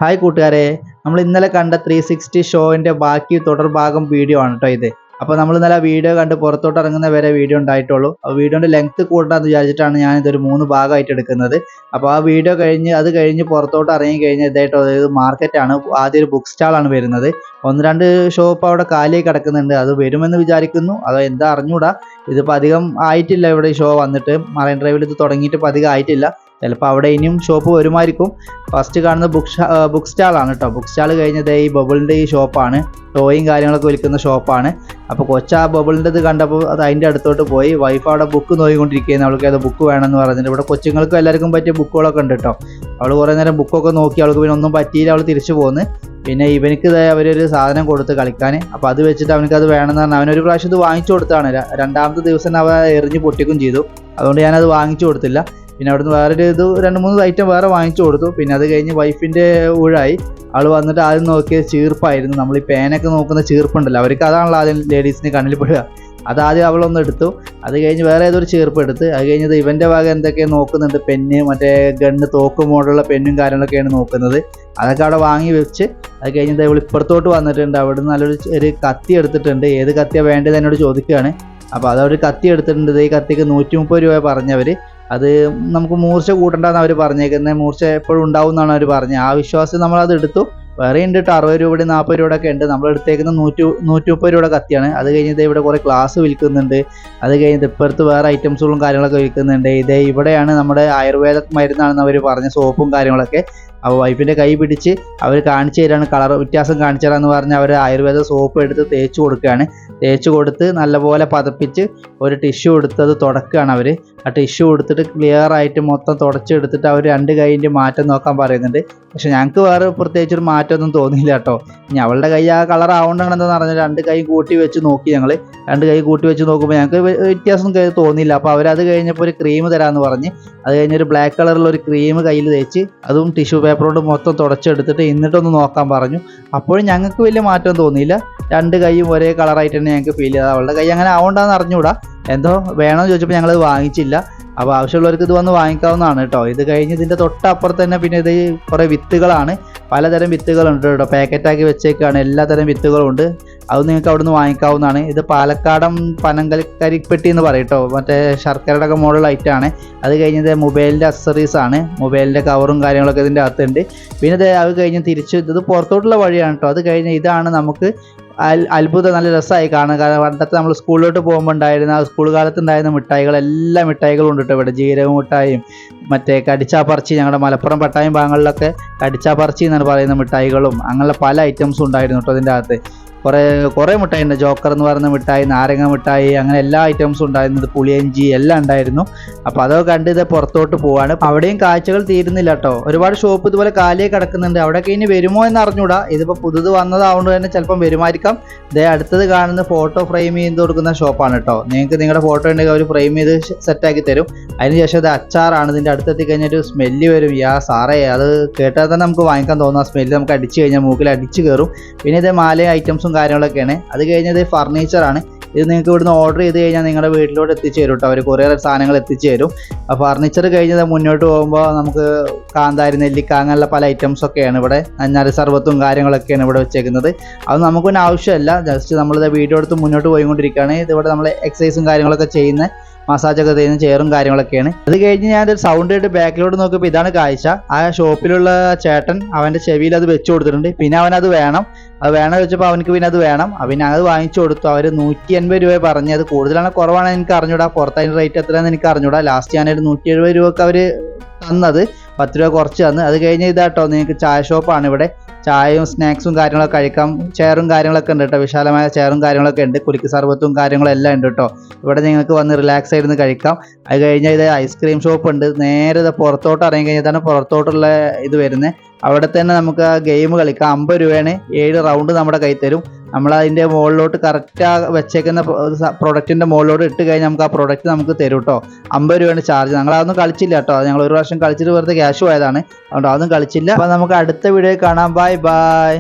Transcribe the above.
Hi കൂട്ടുകാരെ, നമ്മൾ ഇന്നലെ കണ്ട 360 ഷോൻ്റെ ബാക്കി തുടർ ഭാഗം വീഡിയോ ആണ് കേട്ടോ ഇത്. അപ്പോൾ നമ്മൾ ഇന്നലെ വീഡിയോ കണ്ട് പുറത്തോട്ട് ഇറങ്ങുന്ന വരെ വീഡിയോ ഉണ്ടായിട്ടുള്ളൂ. അപ്പോൾ വീഡിയോൻ്റെ ലെങ്ത്ത് കൂട്ടാന്ന് വിചാരിച്ചിട്ടാണ് ഞാൻ ഇതൊരു 3 ഭാഗമായിട്ട് എടുക്കുന്നത്. അപ്പോൾ ആ വീഡിയോ കഴിഞ്ഞ് പുറത്തോട്ട് ഇറങ്ങി കഴിഞ്ഞാൽ ഇതായിട്ടോ, അതായത് മാർക്കറ്റാണ്. ആദ്യം ഒരു ബുക്ക് സ്റ്റാളാണ് വരുന്നത്. 1-2 ഷോപ്പ് അവിടെ കാലിയായി കിടക്കുന്നുണ്ട്. അത് വരുമെന്ന് വിചാരിക്കുന്നു, അതോ എന്താ അറിഞ്ഞൂടാ. ഇതിപ്പോൾ അധികം ആയിട്ടില്ല ഇവിടെ ഈ ഷോ വന്നിട്ട്. മറൈൻ ഡ്രൈവിൽ ഇത് തുടങ്ങിയിട്ട് ഇപ്പോൾ അധികം ആയിട്ടില്ല. ചിലപ്പോൾ അവിടെ ഇനിയും ഷോപ്പ് വരുമായിരിക്കും. ഫസ്റ്റ് കാണുന്ന ബുക്ക് സ്റ്റാളാണ് കേട്ടോ. ബുക്ക് സ്റ്റാൾ കഴിഞ്ഞത് ഈ ബബിളിൻ്റെ ഈ ഷോപ്പാണ്. ടോയും കാര്യങ്ങളൊക്കെ വിൽക്കുന്ന ഷോപ്പാണ്. അപ്പോൾ കൊച്ച ആ ബബിളിൻ്റെ ഇത് കണ്ടപ്പോൾ അത് അതിൻ്റെ അടുത്തോട്ട് പോയി. വൈഫ് അവിടെ ബുക്ക് നോക്കിക്കൊണ്ടിരിക്കുകയാണ്. അവൾക്ക് ഏതോ ബുക്ക് വേണമെന്ന് പറഞ്ഞിട്ട്. ഇവിടെ കൊച്ചുങ്ങൾക്കും എല്ലാവർക്കും പറ്റിയ ബുക്കുകളൊക്കെ ഉണ്ട് കേട്ടോ. അവൾ കുറേ നേരം ബുക്കൊക്കെ നോക്കി. അവൾക്ക് പിന്നെ ഒന്നും പറ്റിയില്ല, അവൾ തിരിച്ചു പോന്ന്. പിന്നെ ഇവനിക്ക് അവരൊരു സാധനം കൊടുത്ത് കളിക്കാൻ. അപ്പോൾ അത് വെച്ചിട്ട് അവനക്ക് അത് വേണമെന്ന് പറഞ്ഞാൽ അവനൊരു പ്രാവശ്യം ഇത് വാങ്ങിച്ചു കൊടുത്താണ്. രണ്ടാമത്തെ ദിവസം അവ എറിഞ്ഞ് പൊട്ടിക്കും ചെയ്തു. അതുകൊണ്ട് ഞാനത് വാങ്ങിച്ചു കൊടുത്തില്ല. പിന്നെ അവിടുന്ന് വേറൊരു 2-3 ഐറ്റം വേറെ വാങ്ങിച്ചു കൊടുത്തു. പിന്നെ അത് കഴിഞ്ഞ് വൈഫിൻ്റെ ഊഴായി. അവൾ വന്നിട്ട് ആദ്യം നോക്കിയത് ചീർപ്പായിരുന്നു. നമ്മൾ ഈ പേനൊക്കെ നോക്കുന്ന ചീർപ്പുണ്ടല്ലോ, അവർക്ക് അതാണല്ലോ ആദ്യം ലേഡീസിന് കണ്ണിൽ പെടുക. അതാദ്യം അവളൊന്ന് എടുത്തു. അത് കഴിഞ്ഞ് വേറെ ഏതൊരു ചീർപ്പ് എടുത്ത്. അത് കഴിഞ്ഞത് ഇവൻ്റെ ഭാഗം എന്തൊക്കെയോ നോക്കുന്നുണ്ട്. പെന്ന്, മറ്റേ ഗണ്ണ്, തോക്ക് മോഡലുള്ള പെന്നും കാര്യങ്ങളൊക്കെയാണ് നോക്കുന്നത്. അതൊക്കെ അവിടെ വാങ്ങി വെച്ച് അത് കഴിഞ്ഞിട്ട് ഇവൾ ഇപ്പുറത്തോട്ട് വന്നിട്ടുണ്ട്. അവിടെ നിന്ന് നല്ലൊരു കത്തി എടുത്തിട്ടുണ്ട്. ഏത് കത്തിയാണ് വേണ്ടത് എന്നോട് ചോദിക്കുകയാണ്. അപ്പോൾ അതവർ കത്തി എടുത്തിട്ടുണ്ട്. ഈ കത്തിക്ക് 130 രൂപ പറഞ്ഞവർ. അത് നമുക്ക് മൂർച്ച കൂട്ടണ്ടെന്ന് അവർ പറഞ്ഞേക്കുന്നത്. മൂർച്ച എപ്പോഴും ഉണ്ടാവും എന്നാണ് അവർ പറഞ്ഞത്. ആ വിശ്വാസം നമ്മളത് എടുത്തു. വേറെ ഉണ്ട് കേട്ടോ, 60 രൂപയുടെ 40 രൂപയുടെ ഒക്കെ ഉണ്ട്. നമ്മൾ എടുത്തേക്കുന്ന 130 രൂപയുടെ കത്തിയാണ്. അത് കഴിഞ്ഞിട്ട് ഇവിടെ കുറേ ഗ്ലാസ് വിൽക്കുന്നുണ്ട്. അത് കഴിഞ്ഞിട്ട് ഇപ്പുറത്ത് വേറെ ഐറ്റംസുകളും കാര്യങ്ങളൊക്കെ വിൽക്കുന്നുണ്ട്. ഇവിടെയാണ് നമ്മുടെ ആയുർവേദ മരുന്നാണെന്ന് അവർ പറഞ്ഞ സോപ്പും കാര്യങ്ങളൊക്കെ. അപ്പോൾ വൈഫിൻ്റെ കൈ പിടിച്ച് അവർ കാണിച്ചു തരാണ്, കളർ വ്യത്യാസം കാണിച്ചു തരാമെന്ന് പറഞ്ഞ് അവർ ആയുർവേദ സോപ്പ് എടുത്ത് തേച്ച് കൊടുക്കുകയാണ്. തേച്ച് കൊടുത്ത് നല്ലപോലെ പതപ്പിച്ച് ഒരു ടിഷ്യൂ എടുത്തത് തുടക്കുകയാണ് അവർ. ആ ടിഷ്യൂ എടുത്തിട്ട് ക്ലിയർ ആയിട്ട് മൊത്തം തുടച്ചെടുത്തിട്ട് അവർ 2 കൈയിൻ്റെ മാറ്റം നോക്കാൻ പറയുന്നുണ്ട്. പക്ഷെ ഞങ്ങൾക്ക് വേറെ പ്രത്യേകിച്ചൊരു മാറ്റമൊന്നും തോന്നിയില്ല കേട്ടോ. ഇനി അവളുടെ കൈ ആ കളർ ആവണ്ടെന്ന് പറഞ്ഞാൽ 2 കൈ കൂട്ടി വെച്ച് നോക്കി. ഞങ്ങൾ 2 കൈ കൂട്ടി വെച്ച് നോക്കുമ്പോൾ ഞങ്ങൾക്ക് വ്യത്യാസം തോന്നിയില്ല. അപ്പോൾ അവരത് കഴിഞ്ഞപ്പോൾ ഒരു ക്രീം തരാമെന്ന് പറഞ്ഞ് അത് കഴിഞ്ഞൊരു ബ്ലാക്ക് കളറുള്ള ഒരു ക്രീം കയ്യിൽ തേച്ച് അതും ടിഷ്യൂ പേപ്പർ കൊണ്ട് മൊത്തം തുടച്ചെടുത്തിട്ട് എന്നിട്ടൊന്ന് നോക്കാൻ പറഞ്ഞു. അപ്പോഴും ഞങ്ങൾക്ക് വലിയ മാറ്റം തോന്നിയില്ല. 2 കൈയും ഒരേ കളറായിട്ട് തന്നെ ഞങ്ങൾക്ക് ഫീൽ ചെയ്തത്. അവളുടെ കൈ അങ്ങനെ ആവണ്ടെന്ന് അറിഞ്ഞൂടാ. എന്തോ വേണമെന്ന് ചോദിച്ചപ്പോൾ ഞങ്ങളത് വാങ്ങിച്ചില്ല. അപ്പോൾ ആവശ്യമുള്ളവർക്ക് ഇത് വന്ന് വാങ്ങിക്കാവുന്നതാണ് കേട്ടോ. ഇത് കഴിഞ്ഞ് ഇതിൻ്റെ തൊട്ടപ്പുറത്ത് തന്നെ പിന്നെ ഇത് കുറേ വിത്തുകളാണ്. പലതരം വിത്തുകളുണ്ട് കേട്ടോ. പാക്കറ്റാക്കി വെച്ചേക്കാണ്. എല്ലാതരം വിത്തുകളും ഉണ്ട്. അത് നിങ്ങൾക്ക് അവിടെ നിന്ന് വാങ്ങിക്കാവുന്നതാണ്. ഇത് പാലക്കാടൻ പനങ്കൽക്കരിപ്പെട്ടി എന്ന് പറയും കേട്ടോ. മറ്റേ ശർക്കരയുടെ ഒക്കെ മോഡൽ ഐറ്റമാണ്. അത് കഴിഞ്ഞത് മൊബൈലിൻ്റെ അക്സസറീസാണ്. മൊബൈലിൻ്റെ കവറും കാര്യങ്ങളൊക്കെ ഇതിൻ്റെ അകത്തുണ്ട്. പിന്നെ അത് കഴിഞ്ഞ് തിരിച്ച് ഇത് പുറത്തോട്ടുള്ള വഴിയാണ് കേട്ടോ. അത് കഴിഞ്ഞ് ഇതാണ് നമുക്ക് അത്ഭുതം. നല്ല രസമായി കാണുക. കാരണം പണ്ടത്തെ നമ്മൾ സ്കൂളിലോട്ട് പോകുമ്പോൾ ഉണ്ടായിരുന്ന സ്കൂൾ കാലത്ത് ഉണ്ടായിരുന്ന മിഠായികൾ, എല്ലാ മിഠായികളും ഉണ്ട് കേട്ടോ ഇവിടെ. ജീരക മിഠായിയും മറ്റേ കടിച്ചാപ്പറച്ചി, ഞങ്ങളുടെ മലപ്പുറം പട്ടായം ഭാഗങ്ങളിലൊക്കെ കടിച്ചാപ്പറച്ചി എന്നാണ് പറയുന്ന മിഠായികളും അങ്ങനെയുള്ള പല ഐറ്റംസും ഉണ്ടായിരുന്നു കേട്ടോ ഇതിൻ്റെ അകത്ത്. കുറേ മിഠായി ഉണ്ട്. ജോക്കർ എന്ന് പറയുന്ന മിഠായി, നാരങ്ങ മിഠായി, അങ്ങനെ എല്ലാ ഐറ്റംസും ഉണ്ടായിരുന്നത്. പുളിയഞ്ചി എല്ലാം ഉണ്ടായിരുന്നു. അപ്പോൾ അതൊക്കെ കണ്ട് ഇത് പുറത്തോട്ട് പോവാണ്. അവിടെയും കാഴ്ചകൾ തീരുന്നില്ല കേട്ടോ. ഒരുപാട് ഷോപ്പ് ഇതുപോലെ കാലിയായി കിടക്കുന്നുണ്ട്. അവിടെയൊക്കെ ഇനി വരുമോ എന്ന് അറിഞ്ഞൂടാ. ഇതിപ്പോൾ പുതുത് വന്നതാവുകൊണ്ട് തന്നെ ചിലപ്പം വരുമായിരിക്കാം. അടുത്തത് കാണുന്ന ഫോട്ടോ ഫ്രെയിം ചെയ്ത് കൊടുക്കുന്ന ഷോപ്പാണ് കേട്ടോ. നിങ്ങൾക്ക് നിങ്ങളുടെ ഫോട്ടോ ഉണ്ടെങ്കിൽ അവർ ഫ്രെയിം ചെയ്ത് സെറ്റാക്കി തരും. അതിനുശേഷം ഇത് അച്ചാറാണ്. ഇതിൻ്റെ അടുത്തെത്തി കഴിഞ്ഞാൽ ഒരു സ്മെല്ല് വരും. സാറേ, അത് കേട്ടാൽ തന്നെ നമുക്ക് വാങ്ങിക്കാൻ തോന്നുന്ന സ്മെല്ല് നമുക്ക് അടിച്ചു കഴിഞ്ഞാൽ മൂക്കിൽ അടിച്ചു കയറും. പിന്നെ ഇത് മാല ഐറ്റംസും കാര്യങ്ങളൊക്കെയാണ്. അത് കഴിഞ്ഞത് ഫർണിച്ചറാണ്. ഇത് നിങ്ങൾക്ക് ഇവിടുന്ന് ഓർഡർ ചെയ്ത് കഴിഞ്ഞാൽ നിങ്ങളുടെ വീട്ടിലോട്ട് എത്തിച്ചു തരും കേട്ടോ. അവർ കുറേ സാധനങ്ങൾ എത്തിച്ചു തരും. അപ്പോൾ ഫർണിച്ചർ കഴിഞ്ഞത് മുന്നോട്ട് പോകുമ്പോൾ നമുക്ക് കാന്താരി, നെല്ലിക്ക, അങ്ങനെയുള്ള പല ഐറ്റംസൊക്കെയാണ് ഇവിടെ. നന്നാരി സർബത്തും കാര്യങ്ങളൊക്കെയാണ് ഇവിടെ വെച്ചേക്കുന്നത്. അത് നമുക്കൊന്നും ആവശ്യമല്ല. ജസ്റ്റ് നമ്മളിത് വീഡിയോ എടുത്ത് മുന്നോട്ട് പോയിക്കൊണ്ടിരിക്കുകയാണ്. ഇതിവിടെ നമ്മൾ എക്സസൈസും കാര്യങ്ങളൊക്കെ ചെയ്യുന്ന, മസാജൊക്കെ ചെയ്യുന്ന ചെയറും കാര്യങ്ങളൊക്കെയാണ്. അത് കഴിഞ്ഞ് ഞാനൊരു സൗണ്ട് ആയിട്ട് ബാക്കിലോട്ട് നോക്കിയപ്പോൾ ഇതാണ് കാഴ്ച. ആ ഷോപ്പിലുള്ള ചേട്ടൻ അവൻ്റെ ചെവിയിൽ അത് വെച്ച് കൊടുത്തിട്ടുണ്ട്. പിന്നെ അവനത് വേണം വെച്ചപ്പോൾ അവനക്ക് പിന്നെ അത് വേണം. പിന്നെ അത് വാങ്ങിച്ചു കൊടുത്തു. അവർ 180 രൂപ പറഞ്ഞ്. അത് കൂടുതലാണ് കുറവാണ് എനിക്ക് അറിഞ്ഞൂടാ. പുറത്തതിൻ്റെ റേറ്റ് എത്രയാണെന്ന് എനിക്ക് അറിഞ്ഞൂടാ. ലാസ്റ്റ് ഞാനൊരു 170 രൂപക്ക് അവർ തന്നത്. 10 രൂപ കുറച്ച് തന്ന്. അത് കഴിഞ്ഞ് ഇതാട്ടോ, നിങ്ങൾക്ക് ചായ ഷോപ്പാണ് ഇവിടെ. ചായയും സ്നാക്സും കാര്യങ്ങളൊക്കെ കഴിക്കാം. ചെയറും കാര്യങ്ങളൊക്കെ ഉണ്ട് കേട്ടോ. വിശാലമായ ചെയറും കാര്യങ്ങളൊക്കെ ഉണ്ട്. കുലുക്ക് സർബത്തും കാര്യങ്ങളും എല്ലാം ഉണ്ട് കേട്ടോ. ഇവിടെ നിങ്ങൾക്ക് വന്ന് റിലാക്സ് ആയിരുന്നു കഴിക്കാം. അത് കഴിഞ്ഞാൽ ഇത് ഐസ്ക്രീം ഷോപ്പ് ഉണ്ട്. നേരെ പുറത്തോട്ട് ഇറങ്ങി കഴിഞ്ഞാൽ പുറത്തോട്ടുള്ള ഇത് വരുന്നത്. അവിടെ തന്നെ നമുക്ക് ആ ഗെയിം കളിക്കാം. 50 രൂപയാണ്. 7 റൗണ്ട് നമ്മുടെ കൈ തരും. നമ്മൾ അതിൻ്റെ മുകളിലോട്ട് കറക്റ്റ് വെച്ചേക്കുന്ന പ്രൊഡക്റ്റിൻ്റെ മുകളിലോട്ട് ഇട്ട് കഴിഞ്ഞാൽ നമുക്ക് ആ പ്രൊഡക്റ്റ് നമുക്ക് തരും കേട്ടോ. 50 രൂപയാണ് ചാർജ്. ഞങ്ങളതൊന്നും കളിച്ചില്ല കേട്ടോ. അത് ഞങ്ങൾ ഒരു പ്രാവശ്യം കളിച്ചിട്ട് വെറുതെ ക്യാഷ് പോയതാണ്. അതുകൊണ്ട് അതൊന്നും കളിച്ചില്ല. അപ്പോൾ നമുക്ക് അടുത്ത വീഡിയോ കാണാം. Bye bye.